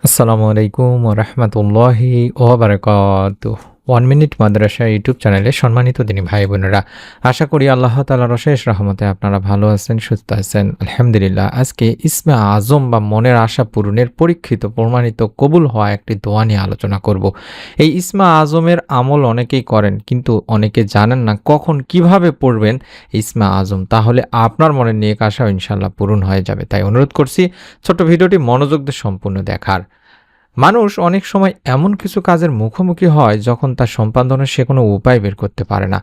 আসসালামু আলাইকুম ওয়া রাহমাতুল্লাহি ওয়া বারাকাতুহু। 1 মিনিট মাদ্রাসা ইউটিউব চ্যানেলে সম্মানিত দিনী ভাই বোনেরা, আশা করি আল্লাহ তাআলার অশেষ রহমতে আপনারা ভালো আছেন, সুস্থ আছেন। আলহামদুলিল্লাহ। আজকে ইসমে আজম বা মনের আশা পূরণের পরীক্ষিত, প্রমাণিত, কবুল হওয়া একটি দোয়া নিয়ে আলোচনা করব। এই ইসমে আজমের আমল অনেকেই করেন, কিন্তু অনেকে জানেন না কখন কিভাবে পড়বেন ইসমে আজম। তাহলে আপনার মনের নেক আশা ইনশাআল্লাহ পূরণ হয়ে যাবে। তাই অনুরোধ করছি ছোট্ট ভিডিওটি মনোযোগ দিয়ে সম্পূর্ণ দেখার। মানুষ অনেক সময় এমন কিছু কাজের মুখোমুখি হয় যখন তার সম্পাদনের সে কোনো উপায় বের করতে পারে না।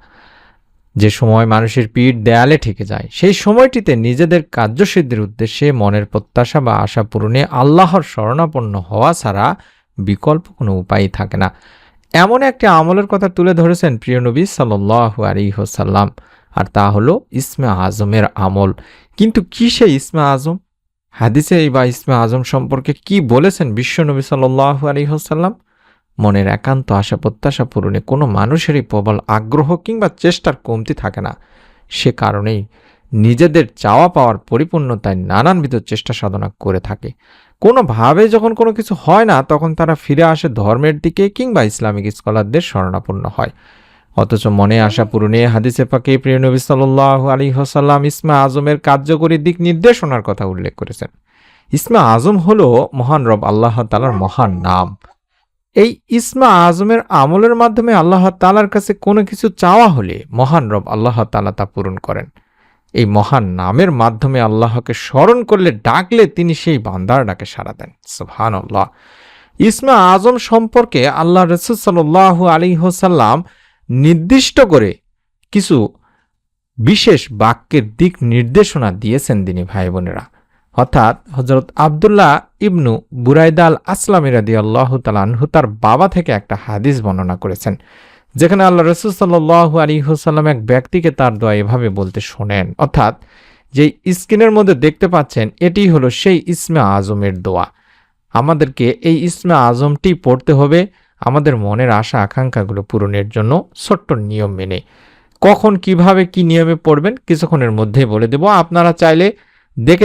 যে সময় মানুষের পিঠ দেয়ালে ঠেকে যায়, সেই সময়টিতে নিজেদের কার্যসিদ্ধির উদ্দেশ্যে মনের প্রত্যাশা বা আশা পূরণে আল্লাহর শরণাপন্ন হওয়া ছাড়া বিকল্প কোনো উপায়ই থাকে না। এমন একটি আমলের কথা তুলে ধরেছেন প্রিয় নবী সাল্লাল্লাহু আলাইহি ওয়াসাল্লাম, আর তা হলো ইসমে আজমের আমল। কিন্তু কি সেই ইসমে আজম? হাদিসে বা ইসমে আজম সম্পর্কে কি বলেছেন বিশ্বনবী সাল্লাল্লাহু আলাইহি ওয়াসাল্লাম? মনের একান্ত আশা প্রত্যাশা পূরণে কোনো মানুষেরই প্রবল আগ্রহ কিংবা চেষ্টার কমতি থাকে না। সে কারণেই নিজেদের চাওয়া পাওয়ার পরিপূর্ণতায় নানানবিধ চেষ্টা সাধনা করে থাকে। কোনোভাবে যখন কোনো কিছু হয় না, তখন তারা ফিরে আসে ধর্মের দিকে কিংবা ইসলামিক স্কলারদের শরণাপন্ন হয়। অথচ মনে আশা পূরণে হাদিসে পাকে প্রিয় নবী সাল্লাল্লাহু আলাইহি ওয়াসাল্লাম ইসমে আজমের কার্যকরী দিক নির্দেশনার কথা উল্লেখ করেছেন। ইসমে আজম হলো মহান রব আল্লাহ তাআলার মহান নাম। এই ইসমে আজমের আমলের মাধ্যমে আল্লাহ তাআলার কাছে কোনো কিছু চাওয়া হলে মহান রব আল্লাহ তাআলা তা পূরণ করেন। এই মহান নামের মাধ্যমে আল্লাহকে স্মরণ করলে, ডাকলে তিনি সেই বান্দার ডাকে সাড়া দেন। সুবহানাল্লাহ। ইসমে আজম সম্পর্কে আল্লাহ রাসূল সাল্লাল্লাহু আলাইহি ওয়াসাল্লাম নির্দিষ্ট করে কিছু বিশেষ বাক্যের দিক নির্দেশনা দিয়েছেন দিনী ভাই বোনেরা। অর্থাৎ হযরত আব্দুল্লাহ ইবনু বুরাইদা আল আসলামী রাদিয়াল্লাহু তাআলা আনহু তার বাবা থেকে একটা হাদিস বর্ণনা করেছেন, যেখানে আল্লাহ রাসূল সাল্লাল্লাহু আলাইহি ওয়াসাল্লাম এক ব্যক্তিকে তার দোয়া এভাবে বলতে শোনেন। অর্থাৎ যেই স্ক্রিনের মধ্যে দেখতে পাচ্ছেন, এটি হলো সেই ইসমে আজমের দোয়া। আমাদেরকে এই ইসমে আজমটি পড়তে হবে আমাদের মনের আশা আকাঙ্ক্ষাগুলো পূরণের জন্য ছোট্ট নিয়ম মেনে। কখন কিভাবে কি নিয়মে পড়বেন কিছুক্ষণের মধ্যেই বলে দেব। আপনারা চাইলে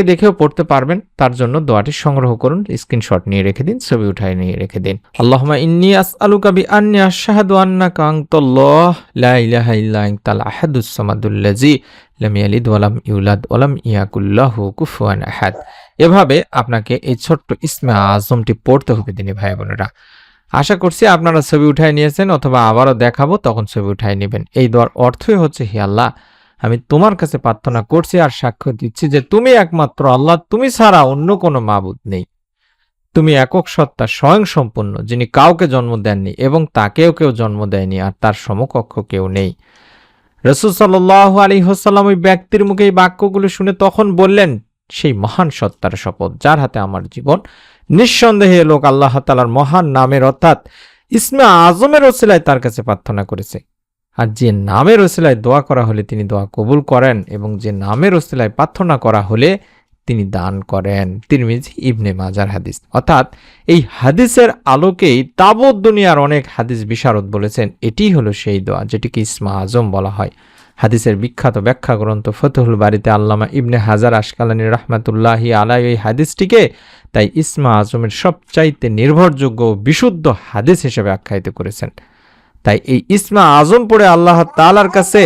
দেখেও পড়তে পারবেন। তার জন্য দোয়াটি সংগ্রহ করুন, স্ক্রিনশট নিয়ে রেখে দিন, ছবি উঠায় নিয়ে রেখে দিন। আল্লাহুম্মা ইন্নী আসআলুকা বিআন্নী আশহাদু আন্নাকা আনতাল্লাহ লা ইলাহা ইল্লা আনতাল আহাদুস সামাদুল্লাযী লাম ইয়ালিদ ওয়া লাম ইউলাদ ওয়া লাম ইয়াকুল লাহু কুফুয়ান আহাদ। এভাবে আপনাকে এই ছোট্ট ইসমে আজমটি পড়তে হবে দিনী ভাই বোনেরা। আশা করছি আপনারা ছবি উঠায় নিয়েছেন, অথবা আবারও দেখাবো, তখন ছবি উঠায় নেবেন। এই দোয়ার অর্থই হচ্ছে, হে আল্লাহ, আমি তোমার কাছে প্রার্থনা করছি আর সাক্ষ্য দিচ্ছি যে তুমি একমাত্র আল্লাহ, তুমি ছাড়া অন্য কোনো মাবুদ নেই। তুমি একক সত্তা, স্বয়ং সম্পূর্ণ, যিনি কাউকে জন্ম দেননি এবং তাকেও কেউ জন্ম দেয়নি, আর তার সমকক্ষ কেউ নেই। রাসূল সাল্লাল্লাহু আলাইহি ওয়াসাল্লাম ওই ব্যক্তির মুখে এই বাক্যগুলো শুনে তখন বললেন, সেই মহান সত্তার শপথ যার হাতে আমার জীবন, নিঃসন্দেহে লোক আল্লাহ তাআলার মহান নামের অর্থাৎ ইসমে আজমের ওসিলায় তার কাছে প্রার্থনা করেছে। আর যে নামের ওসিলায় দোয়া করা হলে তিনি দোয়া কবুল করেন, এবং যে নামের ওসিলায় প্রার্থনা করা হলে তিনি দান করেন। তিরমিজি ইবনে মাজার হাদিস। অর্থাৎ এই হাদিসের আলোকেই তাবৎ দুনিয়ার অনেক হাদিস বিশারদ বলেছেন এটি হলো সেই দোয়া যেটিকে ইসমে আজম বলা হয়। হাদিসের বিখ্যাত ব্যাখ্যা গ্রন্থ ফতহুল বারিতে আল্লামা ইবনে হাজার আশকালানী রাহমাতুল্লাহি আলাইহি এই হাদিসটিকে তাই ইসমে আজমের সবচাইতে নির্ভরযোগ্য ও বিশুদ্ধ হাদিস হিসেবে আখ্যায়িত করেছেন। তাই এই ইসমে আজম পড়ে আল্লাহ তাআলার কাছে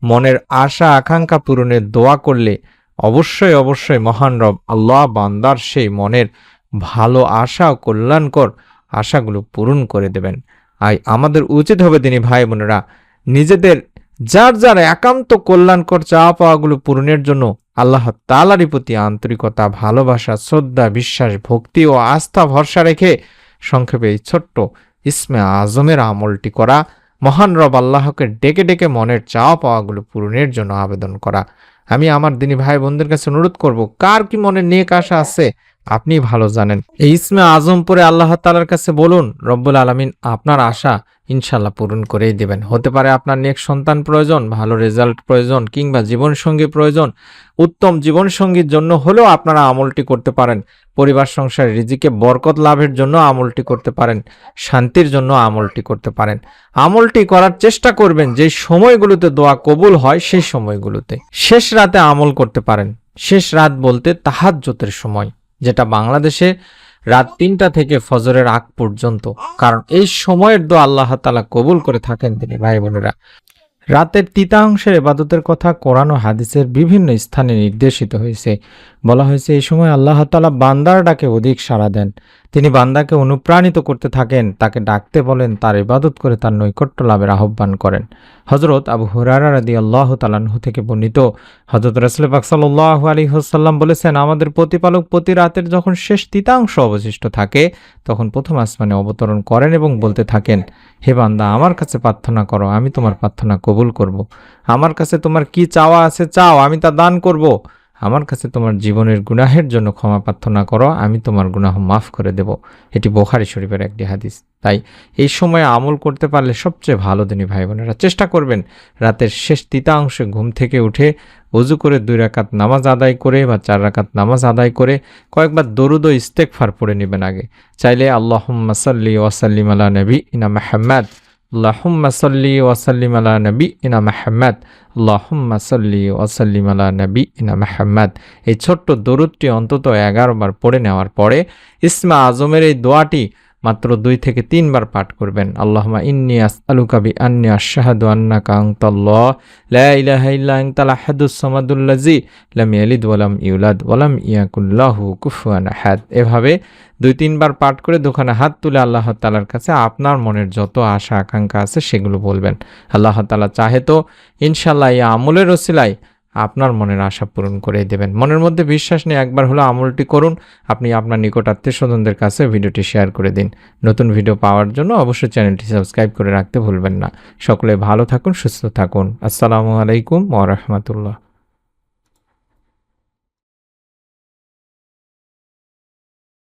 মনের আশা আকাঙ্ক্ষা পূরণের দোয়া করলে অবশ্যই মহান রব আল্লাহ বান্দার সেই মনের ভালো আশা ও কল্যাণকর আশাগুলো পূরণ করে দেবেন। আমাদের উচিত হবে দিনী ভাই বোনেরা, নিজেদের যার একান্ত কল্যাণকর চাওয়া পাওয়াগুলো পূরণের জন্য আল্লাহ তাআলারই প্রতি আন্তরিকতা, ভালোবাসা, শ্রদ্ধা, বিশ্বাস, ভক্তি ও আস্থা ভরসা রেখে সংক্ষেপে এই ছোট্ট ইসমে আজমের আমলটি করা, মহান রব আল্লাহকে ডেকে মনের চাওয়া পাওয়াগুলো পূরণের জন্য আবেদন করা। আমি আমার দিনী ভাই বোনদের কাছে অনুরোধ করব, কার কি মনে নেক আশা আছে আপনি ভালো জানেন। এই ইসমে আজম পরে আল্লাহ তাআলার কাছে বলুন, রব্বুল আলামিন আপনার আশা ইনশাআল্লাহ পূরণ করেই দেবেন। হতে পারে আপনার নেক সন্তান প্রয়োজন, ভালো রেজাল্ট প্রয়োজন, কিংবা জীবনসঙ্গী প্রয়োজন। উত্তম জীবনসঙ্গীর জন্য হলেও আপনারা আমলটি করতে পারেন। পরিবার সংসারে রিজিকে বরকত লাভের জন্য আমলটি করতে পারেন। শান্তির জন্য আমলটি করতে পারেন। আমলটি করার চেষ্টা করবেন যে সময়গুলোতে দোয়া কবুল হয় সেই সময়গুলোতে। শেষ রাতে আমল করতে পারেন। শেষ রাত বলতে তাহাজ্জুদের সময়, যেটা বাংলাদেশে রাত 3টা থেকে ফজরের আগ পর্যন্ত, কারণ এই সময়ের দোয়া আল্লাহ তাআলা কবুল করে থাকেন তিনি ভাই বোনেরা। রাতের তৃতীয়াংশের ইবাদতের কথা কোরআন ও হাদিসের বিভিন্ন স্থানে নির্দেশিত হয়েছে। বলা হয়েছে এই সময় আল্লাহ তাআলা বান্দার ডাকে অধিক সাড়া দেন। তিনি বান্দাকে অনুপ্রাণিত করতে থাকেন, তাকে ডাকতে বলেন, তার ইবাদত করে তার নৈকট্য লাভের আহ্বান করেন। হযরত আবু হুরায়রা রাদিয়াল্লাহু তাআলা আনহু থেকে বর্ণিত, হযরত রাসূল পাক সাল্লাল্লাহু আলাইহি ওয়াসাল্লাম বলেছেন, আমাদের প্রতিপালক প্রতি রাতের যখন শেষ তৃতীয়াংশ অবশিষ্ট থাকে তখন প্রথম আসমানে অবতরণ করেন এবং বলতে থাকেন, হে বান্দা, আমার কাছে প্রার্থনা করো, আমি তোমার প্রার্থনা কবুল করব। আমার কাছে তোমার কি চাওয়া আছে চাও, আমি তা দান করব। আমার কাছে তোমার জীবনের গুনাহের জন্য ক্ষমা প্রার্থনা করো, আমি তোমার গুনাহ মাফ করে দেব। এটি বুখারী শরীফের একটি হাদিস। তাই এই সময়ে আমল করতে পারলে সবচেয়ে ভালো দিনী ভাই বোনেরা। চেষ্টা করবেন রাতের শেষ তৃতীয়াংশে ঘুম থেকে উঠে ওযু করে 2 রাকাত নামাজ আদায় করে বা 4 রাকাত নামাজ আদায় করে কয়েকবার দরুদ ও ইস্তেগফার পড়ে নেবেন আগে। চাইলে আল্লাহুম্মা সাল্লি ওয়া সাল্লিম আলা নবিয়িনা মুহাম্মদ, আল্লাহুম্মা সাল্লি ওয়া সাল্লিম আলা নবিয়িনা মুহাম্মদ, আল্লাহুম্মা সাল্লি ওয়া সাল্লিম আলা নবিয়িনা মুহাম্মদ, এই ছোট্ট দরুদটি অন্তত 11 বার পড়ে নেওয়ার পরে ইসমে আজমের এই দোয়াটি মাত্র 2 থেকে 3 বার পাঠ করবেন। আল্লাহুম্মা ইন্নী আসআলুকা বিআন্নী আশহাদু আন্নাকা আনতাল্লাহ লা ইলাহা ইল্লা আনতাল আহাদুস সামাদুল্লাযী লাম ইয়ালিদ ওয়া লাম ইউলাদ ওয়া লাম ইয়াকুল লাহু কুফুয়ান আহাদ। এভাবে 2-3 বার পাঠ করে দুখানা হাত তুলে আল্লাহ তাআলার কাছে আপনার মনের যত আশা আকাঙ্ক্ষা আছে সেগুলো বলবেন। আল্লাহ তাআলা চাহে তো ইনশাআল্লাহ এই আমলের ওসিলায় আপনার মনের আশা পূরণ করে দেবেন। মনের মধ্যে বিশ্বাস নিয়ে একবার হলো আমলটি করুন। আপনি আপনার নিকট আত্মীয়স্বজনদের কাছে ভিডিওটি শেয়ার করে দিন। নতুন ভিডিও পাওয়ার জন্য অবশ্যই চ্যানেলটি সাবস্ক্রাইব করে রাখতে ভুলবেন না। সকলে ভালো থাকুন, সুস্থ থাকুন। আসসালামু আলাইকুম ওয়া রাহমাতুল্লাহ।